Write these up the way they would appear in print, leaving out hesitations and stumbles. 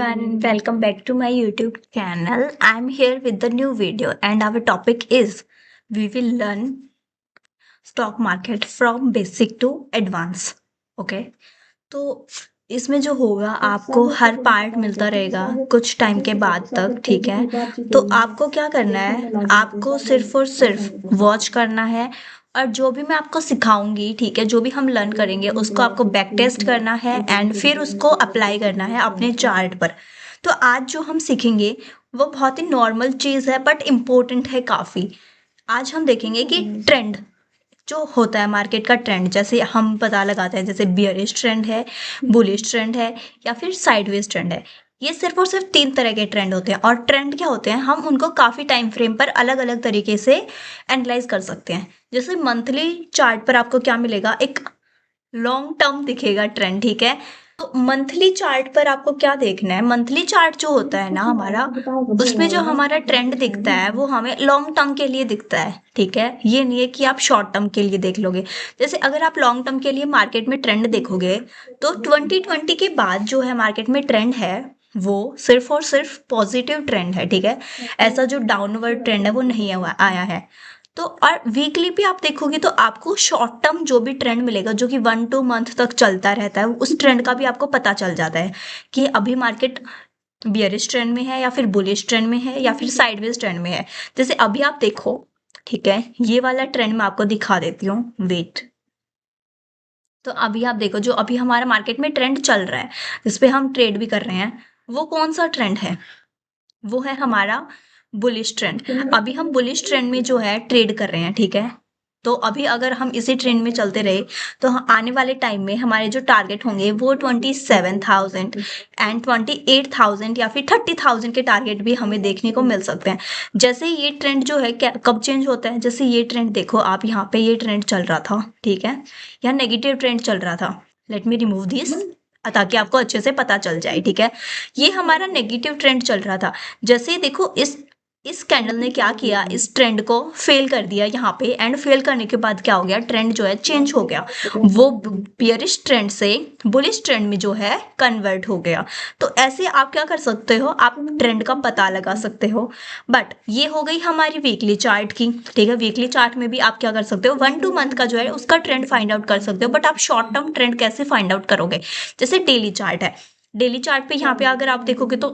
everyone, welcome back to my YouTube channel. I'm here with the new video, and our topic is we will learn stock market from basic to advance. Okay, तो इसमें जो होगा आपको हर part मिलता रहेगा कुछ time के बाद तक, ठीक है। तो आपको क्या करना है, आपको सिर्फ और सिर्फ वॉच करना है और जो भी मैं आपको सिखाऊंगी, ठीक है, जो भी हम लर्न करेंगे उसको आपको बैक टेस्ट करना है एंड फिर उसको अप्लाई करना है अपने चार्ट पर। तो आज जो हम सीखेंगे वो बहुत ही नॉर्मल चीज़ है बट इम्पोर्टेंट है काफ़ी। आज हम देखेंगे कि ट्रेंड जो होता है, मार्केट का ट्रेंड, जैसे हम पता लगाते हैं जैसे बियरिश ट्रेंड है, बुलिश ट्रेंड है या फिर साइडवेज ट्रेंड है। ये सिर्फ और सिर्फ 3 तरह के ट्रेंड होते हैं और ट्रेंड क्या होते हैं हम उनको काफ़ी टाइम फ्रेम पर अलग अलग तरीके से एनालाइज कर सकते हैं। जैसे मंथली चार्ट पर आपको क्या मिलेगा, एक लॉन्ग टर्म दिखेगा ट्रेंड, ठीक है। तो मंथली चार्ट पर आपको क्या देखना है, मंथली चार्ट जो होता है ना हमारा, उसमें जो हमारा ट्रेंड दिखता है वो हमें लॉन्ग टर्म के लिए दिखता है, ठीक है। ये नहीं है कि आप शॉर्ट टर्म के लिए देख लोगे। जैसे अगर आप लॉन्ग टर्म के लिए मार्केट में ट्रेंड देखोगे तो 2020 के बाद जो है मार्केट में ट्रेंड है वो सिर्फ और सिर्फ पॉजिटिव ट्रेंड है, ठीक है। ऐसा जो डाउनवर्ड ट्रेंड है वो नहीं आया है। तो और वीकली भी आप देखोगे तो आपको शॉर्ट टर्म जो भी ट्रेंड मिलेगा जो कि 1-2 मंथ तक चलता रहता है, उस ट्रेंड का भी आपको पता चल जाता है कि अभी मार्केट बियरिश ट्रेंड में है या फिर बुलिश ट्रेंड में है या फिर साइडवेज ट्रेंड में है। जैसे अभी आप देखो, ठीक है, ये वाला ट्रेंड मैं आपको दिखा देती हूँ, वेट। तो अभी आप देखो जो अभी हमारा मार्केट में ट्रेंड चल रहा है जिस पे हम ट्रेड भी कर रहे हैं, वो कौन सा ट्रेंड है, वो है हमारा बुलिश ट्रेंड। अभी हम बुलिश ट्रेंड में जो है ट्रेड कर रहे हैं, ठीक है। तो अभी अगर हम इसी ट्रेंड में चलते रहे तो आने वाले टाइम में हमारे जो टारगेट होंगे वो 27,000 एंड 28,000 या फिर 30,000 के टारगेट भी हमें देखने को मिल सकते हैं। जैसे ये ट्रेंड जो है कब चेंज होता है, जैसे ये ट्रेंड देखो आप, यहाँ पे ये ट्रेंड चल रहा था, ठीक है, यहाँ नेगेटिव ट्रेंड चल रहा था। लेट मी रिमूव दिस ताकि आपको अच्छे से पता चल जाए, ठीक है। ये हमारा नेगेटिव ट्रेंड चल रहा था। जैसे देखो इस कैंडल ने क्या किया, इस ट्रेंड को फेल कर दिया यहाँ पे, एंड फेल करने के बाद क्या हो गया, ट्रेंड जो है चेंज हो गया, वो बियरिश ट्रेंड से बुलिश ट्रेंड में जो है कन्वर्ट हो गया। तो ऐसे आप क्या कर सकते हो, आप ट्रेंड का पता लगा सकते हो। बट ये हो गई हमारी वीकली चार्ट की, ठीक है। वीकली चार्ट में भी आप क्या कर सकते हो, 1-2 मंथ का जो है उसका ट्रेंड फाइंड आउट कर सकते हो। बट आप शॉर्ट टर्म ट्रेंड कैसे फाइंड आउट करोगे, जैसे डेली चार्ट है, डेली चार्ट पे यहाँ पे अगर आप देखोगे तो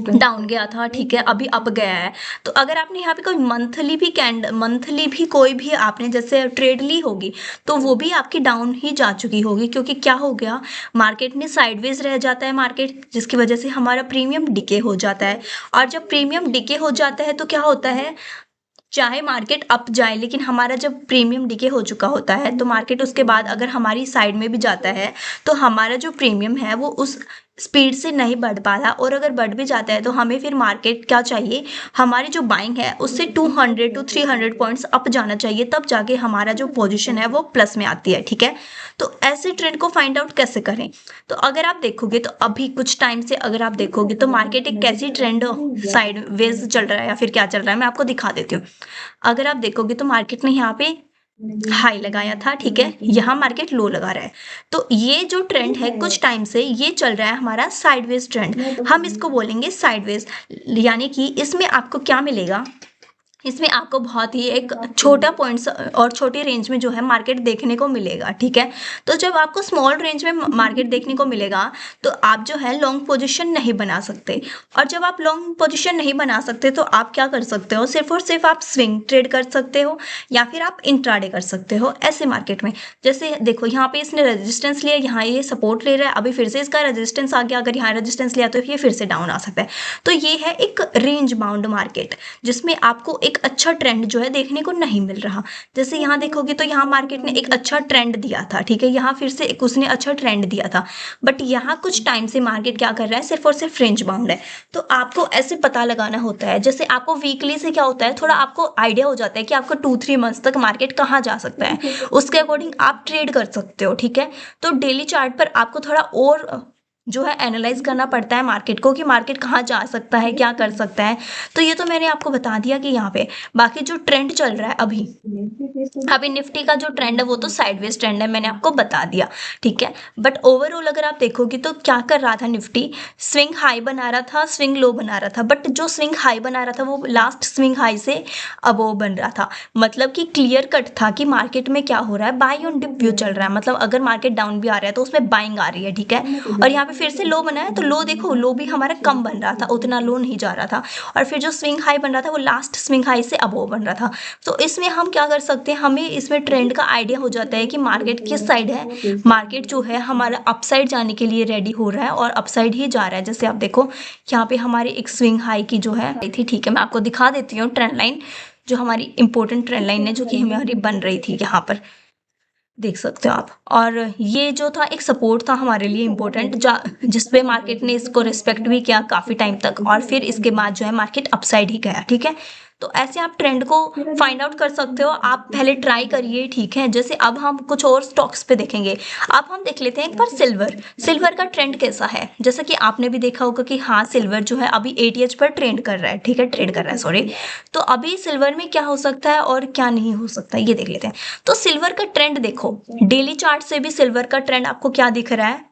डाउन गया था, ठीक है, अभी अप गया है। तो अगर आपने यहाँ पे कोई मंथली भी कोई भी आपने जैसे ट्रेड ली होगी तो वो भी आपकी डाउन ही जा चुकी होगी, क्योंकि क्या हो गया, मार्केट में साइडवेज रह जाता है मार्केट, जिसकी वजह से हमारा प्रीमियम डिके हो जाता है। और जब प्रीमियम डिके हो जाता है तो क्या होता है, चाहे मार्केट अप जाए लेकिन हमारा जब प्रीमियम डिके हो चुका होता है तो मार्केट उसके बाद अगर हमारी साइड में भी जाता है तो हमारा जो प्रीमियम है वो उस स्पीड से नहीं बढ़ पाता, और अगर बढ़ भी जाता है तो हमें फिर मार्केट क्या चाहिए, हमारी जो बाइंग है उससे 200-300 पॉइंट्स अप जाना चाहिए, तब जाके हमारा जो पोजीशन है वो प्लस में आती है, ठीक है। तो ऐसे ट्रेंड को फाइंड आउट कैसे करें, तो अगर आप देखोगे तो अभी कुछ टाइम से अगर आप देखोगे तो मार्केट एक कैसी ट्रेंड साइड वेज चल रहा है या फिर क्या चल रहा है, मैं आपको दिखा देती हूँ। अगर आप देखोगे तो मार्केट ने यहाँ पे हाई लगाया था, ठीक है, यहाँ मार्केट लो लगा रहा है। तो ये जो ट्रेंड है कुछ टाइम से ये चल रहा है हमारा साइडवेज ट्रेंड, हम इसको बोलेंगे साइडवेज। यानी कि इसमें आपको क्या मिलेगा, इसमें आपको बहुत ही एक छोटा पॉइंट्स और छोटी रेंज में जो है मार्केट देखने को मिलेगा, ठीक है। तो जब आपको स्मॉल रेंज में मार्केट देखने को मिलेगा तो आप जो है लॉन्ग पोजीशन नहीं बना सकते, और जब आप लॉन्ग पोजीशन नहीं बना सकते तो आप क्या कर सकते हो, सिर्फ और सिर्फ आप स्विंग ट्रेड कर सकते हो या फिर आप इंट्राडे कर सकते हो ऐसे मार्केट में। जैसे देखो यहाँ पे इसने रेजिस्टेंस लिया, यहाँ ये सपोर्ट ले रहा है, अभी फिर से इसका रेजिस्टेंस आ गया, अगर यहाँ रेजिस्टेंस लिया तो ये फिर से डाउन आ सकता है। तो ये है एक रेंज बाउंड मार्केट जिसमें आपको एक अच्छा ट्रेंड जो है देखने को नहीं मिल रहा। जैसे यहाँ देखोगे तो यहाँ मार्केट ने एक अच्छा ट्रेंड दिया था, ठीक है, यहाँ फिर से एक उसने अच्छा ट्रेंड दिया था, बट यहाँ कुछ टाइम से मार्केट क्या कर रहा है, सिर्फ और सिर्फ रेंज बाउंड है। तो आपको ऐसे पता लगाना होता है, जैसे आपको वीकली से क्या होता है, थोड़ा आपको आइडिया हो जाता है कि आपको 2-3 मंथ्स तक मार्केट कहाँ जा सकता है, उसके अकॉर्डिंग आप ट्रेड कर सकते हो, ठीक है। तो डेली चार्ट पर आपको थोड़ा और जो है एनालाइज करना पड़ता है मार्केट को कि मार्केट कहाँ जा सकता है, क्या कर सकता है। तो ये तो मैंने आपको बता दिया कि यहाँ पे बाकी जो ट्रेंड चल रहा है अभी निफ्टी का जो ट्रेंड है वो तो साइडवेज ट्रेंड है, मैंने आपको बता दिया, ठीक है। बट ओवरऑल अगर आप देखोगे तो क्या कर रहा था निफ्टी, स्विंग हाई बना रहा था, स्विंग लो बना रहा था, बट जो स्विंग हाई बना रहा था वो लास्ट स्विंग हाई से अबोव बन रहा था। मतलब कि क्लियर कट था कि मार्केट में क्या हो रहा है, बाई ऑन डिप व्यू चल रहा है। मतलब अगर मार्केट डाउन भी आ रहा है तो उसमें बाइंग आ रही है, ठीक है। और यहाँ पे फिर से लो बना है तो लो देखो, लो भी हमारा कम बन रहा था, उतना लो नहीं जा रहा था। और फिर जो स्विंग हाई बन रहा था वो लास्ट स्विंग हाई से अबोव बन रहा था। तो इसमें हम क्या कर सकते हैं, हमें इसमें ट्रेंड का आइडिया हो जाता है कि मार्केट किस साइड है। मार्केट जो है हमारा अपसाइड जाने के लिए रेडी हो रहा है और अपसाइड ही जा रहा है। जैसे आप देखो यहाँ पे हमारी एक स्विंग हाई की जो है आई थी, ठीक है। मैं आपको दिखा देती हूँ ट्रेंड लाइन, जो हमारी इंपॉर्टेंट ट्रेंड लाइन है जो कि हमारी बन रही थी, यहाँ पर देख सकते हो आप। और ये जो था एक सपोर्ट था हमारे लिए इम्पोर्टेंट, जिसपे मार्केट ने इसको रिस्पेक्ट भी किया काफी टाइम तक, और फिर इसके बाद जो है मार्केट अपसाइड ही गया, ठीक है। तो ऐसे आप ट्रेंड को फाइंड आउट कर सकते हो, आप पहले ट्राई करिए, ठीक है। जैसे अब हम कुछ और स्टॉक्स पे देखेंगे। अब हम देख लेते हैं एक बार सिल्वर, सिल्वर का ट्रेंड कैसा है। जैसा कि आपने भी देखा होगा कि हाँ सिल्वर जो है अभी एटीएच पर ट्रेंड कर रहा है, ठीक है, ट्रेड कर रहा है, सॉरी। तो अभी सिल्वर में क्या हो सकता है और क्या नहीं हो सकता ये देख लेते हैं। तो सिल्वर का ट्रेंड देखो, डेली चार्ट से भी सिल्वर का ट्रेंड आपको क्या दिख रहा है,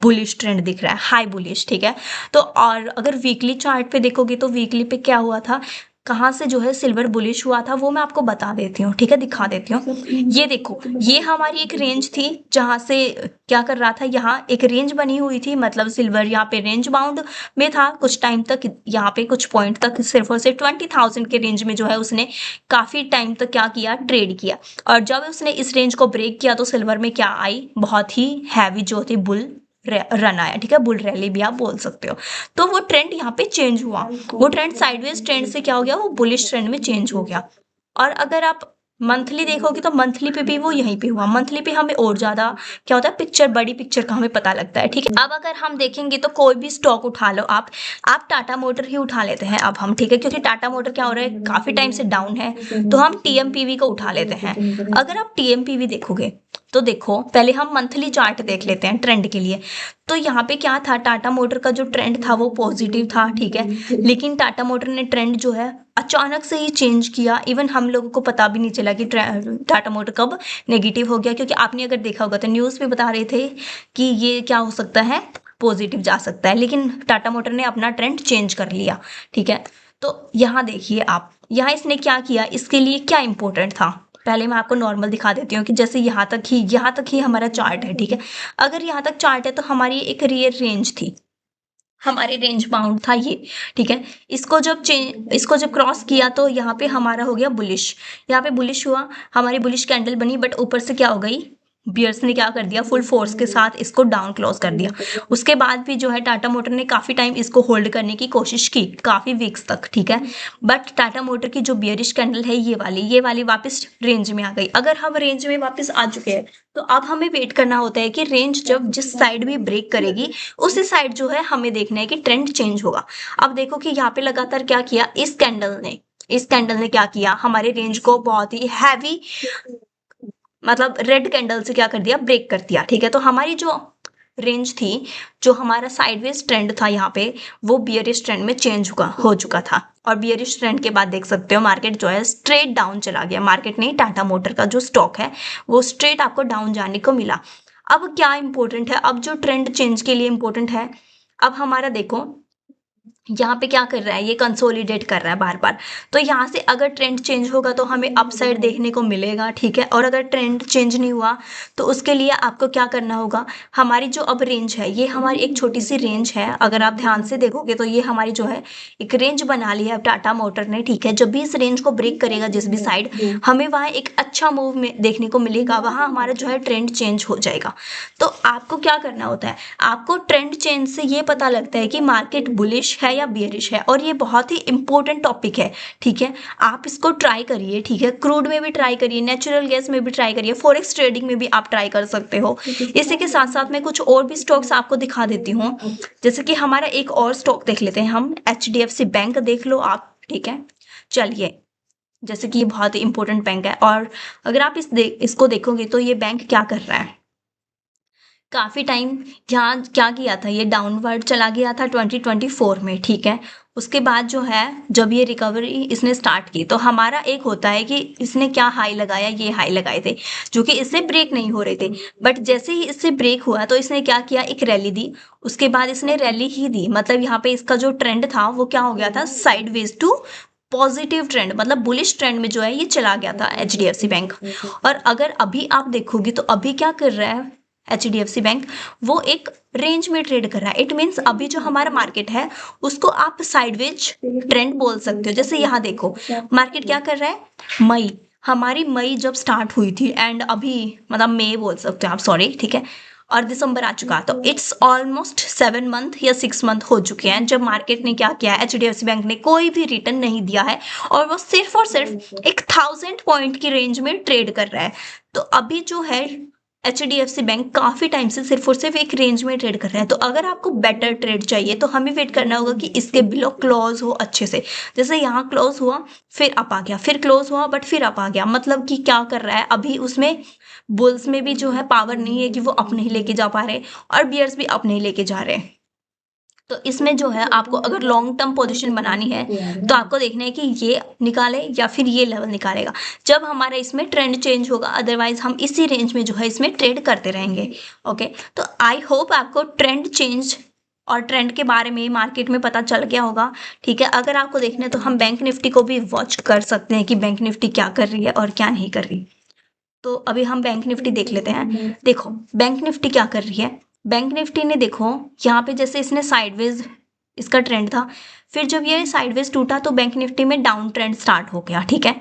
बुलिश ट्रेंड दिख रहा है, हाई बुलिश, ठीक है। तो और अगर वीकली चार्ट पे देखोगे तो वीकली पे क्या हुआ था, कहाँ से जो है सिल्वर बुलिश हुआ था वो मैं आपको बता देती हूँ, ठीक है, दिखा देती हूँ। ये देखो, ये हमारी एक रेंज थी जहां से क्या कर रहा था, यहाँ एक रेंज बनी हुई थी, मतलब सिल्वर यहाँ पे रेंज बाउंड में था कुछ टाइम तक। यहाँ पे कुछ पॉइंट तक सिर्फ और सिर्फ 20,000 के रेंज में जो है उसने काफी टाइम तक क्या किया, ट्रेड किया। और जब उसने इस रेंज को ब्रेक किया तो सिल्वर में क्या आई, बहुत ही हैवी जो थी बुल रन आया, ठीक है, बुल रैली भी आप बोल सकते हो। तो वो ट्रेंड यहाँ पे चेंज हुआ, वो ट्रेंड साइडवेज ट्रेंड से क्या हो गया, वो बुलिश ट्रेंड में चेंज हो गया। और अगर आप मंथली देखोगे तो मंथली पे भी वो यहीं पे हुआ, मंथली पे हमें और ज्यादा क्या होता है, पिक्चर, बड़ी पिक्चर का हमें पता लगता है, ठीक है। अब अगर हम देखेंगे तो कोई भी स्टॉक उठा लो आप टाटा मोटर ही उठा लेते हैं अब हम, ठीक है, क्योंकि टाटा मोटर क्या हो रहा है, काफी टाइम से डाउन है, तो हम टीएमपीवी को उठा लेते हैं। अगर आप टीएमपीवी देखोगे तो देखो, पहले हम मंथली चार्ट देख लेते हैं ट्रेंड के लिए। तो यहाँ पे क्या था, टाटा मोटर का जो ट्रेंड था वो पॉजिटिव था, ठीक है। लेकिन टाटा मोटर ने ट्रेंड जो है अचानक से ही चेंज किया, इवन हम लोगों को पता भी नहीं चला कि टाटा मोटर कब नेगेटिव हो गया, क्योंकि आपने अगर देखा होगा तो न्यूज़ पे बता रहे थे कि ये क्या हो सकता है, पॉजिटिव जा सकता है, लेकिन टाटा मोटर ने अपना ट्रेंड चेंज कर लिया, ठीक है। तो यहाँ देखिए आप, यहाँ इसने क्या किया, इसके लिए क्या इंपॉर्टेंट था, पहले मैं आपको नॉर्मल दिखा देती हूँ कि जैसे यहाँ तक ही हमारा चार्ट है, ठीक है। अगर यहाँ तक चार्ट है तो हमारी एक रियल रेंज थी, हमारे रेंज बाउंड था ये, ठीक है। इसको जब क्रॉस किया तो यहाँ पे हमारा हो गया बुलिश, यहाँ पे बुलिश हुआ, हमारी बुलिश कैंडल बनी, बट ऊपर से क्या हो गई, बियर्स ने क्या कर दिया, फुल फोर्स के साथ इसको डाउन क्लोज कर दिया। उसके बाद भी जो है टाटा मोटर ने काफी टाइम इसको होल्ड करने की कोशिश की, काफी वीक्स तक, ठीक है। बट टाटा मोटर की जो बियरिश कैंडल है ये वाली वापस रेंज में आ गई। अगर हम रेंज में वापस आ चुके हैं तो अब हमें वेट करना होता है कि रेंज जब जिस साइड भी ब्रेक करेगी उसी साइड जो है हमें देखना है कि ट्रेंड चेंज होगा। अब देखो कि यहाँ पे लगातार क्या किया, इस कैंडल ने क्या किया, हमारे रेंज को बहुत ही हैवी, मतलब रेड कैंडल से क्या कर दिया, ब्रेक कर दिया, ठीक है। तो हमारी जो रेंज थी, जो हमारा साइडवेज ट्रेंड था यहाँ पे, वो बियरिश ट्रेंड में चेंज हो चुका था। और बियरिश ट्रेंड के बाद देख सकते हो मार्केट जो है स्ट्रेट डाउन चला गया, मार्केट नहीं, टाटा मोटर का जो स्टॉक है वो स्ट्रेट आपको डाउन जाने को मिला। अब क्या इंपॉर्टेंट है, अब जो ट्रेंड चेंज के लिए इंपॉर्टेंट है, अब हमारा देखो यहाँ पे क्या कर रहा है, ये कंसोलिडेट कर रहा है बार बार। तो यहाँ से अगर ट्रेंड चेंज होगा तो हमें अपसाइड देखने को मिलेगा, ठीक है। और अगर ट्रेंड चेंज नहीं हुआ तो उसके लिए आपको क्या करना होगा, हमारी जो अब रेंज है, ये हमारी एक छोटी सी रेंज है, अगर आप ध्यान से देखोगे तो ये हमारी जो है एक रेंज बना ली है टाटा मोटर ने, ठीक है। जब भी इस रेंज को ब्रेक करेगा जिस भी साइड, हमें वहाँ एक अच्छा मूव में देखने को मिलेगा, वहाँ हमारा जो है ट्रेंड चेंज हो जाएगा। तो आपको क्या करना होता है, आपको ट्रेंड चेंज से ये पता लगता है कि मार्केट बुलिश है या बियरिश है, और ये बहुत ही इंपॉर्टेंट टॉपिक है, ठीक है। आप इसको ट्राई करिए, ठीक है, क्रूड में भी ट्राई करिए, नेचुरल गैस में भी ट्राई करिए, फॉरेक्स ट्रेडिंग में भी आप ट्राई कर सकते हो। इसी के साथ साथ मैं कुछ और भी स्टॉक्स आपको दिखा देती हूँ। जैसे कि हमारा एक और स्टॉक देख लेते हैं हम, HDFC बैंक देख लो आप, ठीक है। चलिए, जैसे कि ये बहुत ही इंपॉर्टेंट बैंक है, और अगर आप इसको देखोगे तो ये बैंक क्या कर रहा है, काफ़ी टाइम यहाँ क्या किया था, ये डाउनवर्ड चला गया था 2024 में, ठीक है। उसके बाद जो है जब ये रिकवरी इसने स्टार्ट की तो हमारा एक होता है कि इसने क्या हाई लगाया, ये हाई लगाए थे जो कि इससे ब्रेक नहीं हो रहे थे। बट जैसे ही इससे ब्रेक हुआ तो इसने क्या किया, एक रैली दी। उसके बाद इसने रैली ही दी, मतलब यहाँ पे इसका जो ट्रेंड था वो क्या हो गया था, साइडवेज टू पॉजिटिव ट्रेंड, मतलब बुलिश ट्रेंड में जो है ये चला गया था एचडीएफसी बैंक। और अगर अभी आप देखोगे तो अभी क्या कर रहा है एचडीएफसी बैंक, वो एक रेंज में ट्रेड कर रहा है। इट मीन्स अभी जो हमारा मार्केट है उसको आप साइडवेज ट्रेंड बोल सकते हो। जैसे यहाँ देखो मार्केट क्या कर रहा है, हमारी मई जब स्टार्ट हुई थी एंड अभी मतलब मई बोल सकते हो आप, सॉरी, ठीक है, और दिसंबर आ चुका, तो इट्स ऑलमोस्ट 7 मंथ या 6 मंथ हो चुके हैं जब मार्केट ने क्या किया, एचडीएफसी बैंक ने कोई भी रिटर्न नहीं दिया है और वो सिर्फ और सिर्फ 1000 पॉइंट की रेंज में ट्रेड कर रहा है। तो अभी जो है एचडीएफसी बैंक काफी टाइम से सिर्फ और सिर्फ एक रेंज में ट्रेड कर रहा है। तो अगर आपको बेटर ट्रेड चाहिए तो हमें वेट करना होगा कि इसके बिलो क्लोज हो अच्छे से। जैसे यहाँ क्लोज हुआ, फिर अप आ गया, फिर क्लोज हुआ बट फिर अप आ गया, मतलब कि क्या कर रहा है, अभी उसमें बुल्स में भी जो है पावर नहीं है कि वो अप नहीं लेके जा पा रहे और बियर्स भी अप नहीं लेके जा रहे। तो इसमें जो है आपको अगर लॉन्ग टर्म पोजीशन बनानी है तो आपको देखना है कि ये निकाले या फिर ये लेवल निकालेगा, जब हमारा इसमें ट्रेंड चेंज होगा। अदरवाइज हम इसी रेंज में जो है इसमें ट्रेड करते रहेंगे। ओके, तो आई होप आपको ट्रेंड चेंज और ट्रेंड के बारे में मार्केट में पता चल गया होगा, ठीक है। अगर आपको देखना है तो हम बैंक निफ्टी को भी वॉच कर सकते हैं कि बैंक निफ्टी क्या कर रही है और क्या नहीं कर रही। तो अभी हम बैंक निफ्टी देख लेते हैं। देखो बैंक निफ्टी क्या कर रही है, बैंक निफ्टी ने देखो यहाँ पे जैसे इसने साइडवेज इसका ट्रेंड था, फिर जब ये साइडवेज टूटा तो बैंक निफ्टी में डाउन ट्रेंड स्टार्ट हो गया, ठीक है।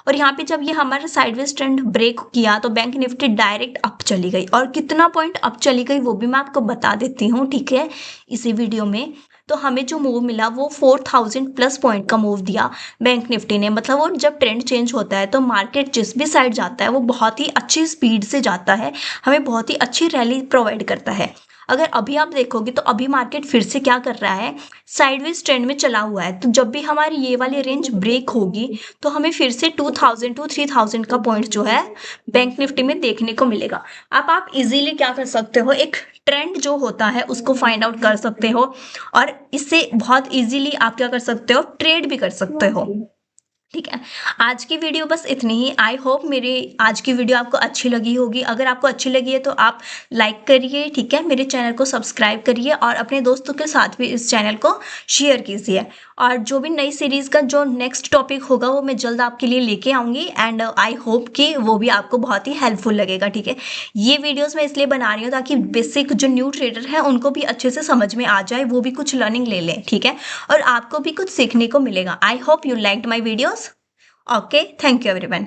और यहाँ पे जब ये हमारा साइडवेज ट्रेंड ब्रेक किया तो बैंक निफ्टी डायरेक्ट अप चली गई, और कितना पॉइंट अप चली गई वो भी मैं आपको बता देती हूँ, ठीक है, इसी वीडियो में। तो हमें जो मूव मिला वो 4000 प्लस पॉइंट का मूव दिया बैंक निफ्टी ने। मतलब वो जब ट्रेंड चेंज होता है तो मार्केट जिस भी साइड जाता है वो बहुत ही अच्छी स्पीड से जाता है, हमें बहुत ही अच्छी रैली प्रोवाइड करता है। अगर अभी आप देखोगे तो अभी मार्केट फिर से क्या कर रहा है, साइडवेज ट्रेंड में चला हुआ है। तो जब भी हमारी ये वाली रेंज ब्रेक होगी तो हमें फिर से 2000 टू 3000 का पॉइंट जो है बैंक निफ्टी में देखने को मिलेगा। अब आप इजीली क्या कर सकते हो, एक ट्रेंड जो होता है उसको फाइंड आउट कर सकते हो और इससे बहुत इजीली आप क्या कर सकते हो, ट्रेड भी कर सकते हो, ठीक है। आज की वीडियो बस इतनी ही। आई होप मेरी आज की वीडियो आपको अच्छी लगी होगी। अगर आपको अच्छी लगी है तो आप लाइक करिए, ठीक है, मेरे चैनल को सब्सक्राइब करिए और अपने दोस्तों के साथ भी इस चैनल को शेयर कीजिए। और जो भी नई सीरीज़ का जो नेक्स्ट टॉपिक होगा वो मैं जल्द आपके लिए लेके आऊँगी एंड आई होप कि वो भी आपको बहुत ही हेल्पफुल लगेगा, ठीक है। ये वीडियोज़ मैं इसलिए बना रही हूँ ताकि बेसिक जो न्यू ट्रेडर हैं उनको भी अच्छे से समझ में आ जाए, वो भी कुछ लर्निंग ले लें, ठीक है, और आपको भी कुछ सीखने को मिलेगा। I hope you liked my videos. Okay, thank you everyone.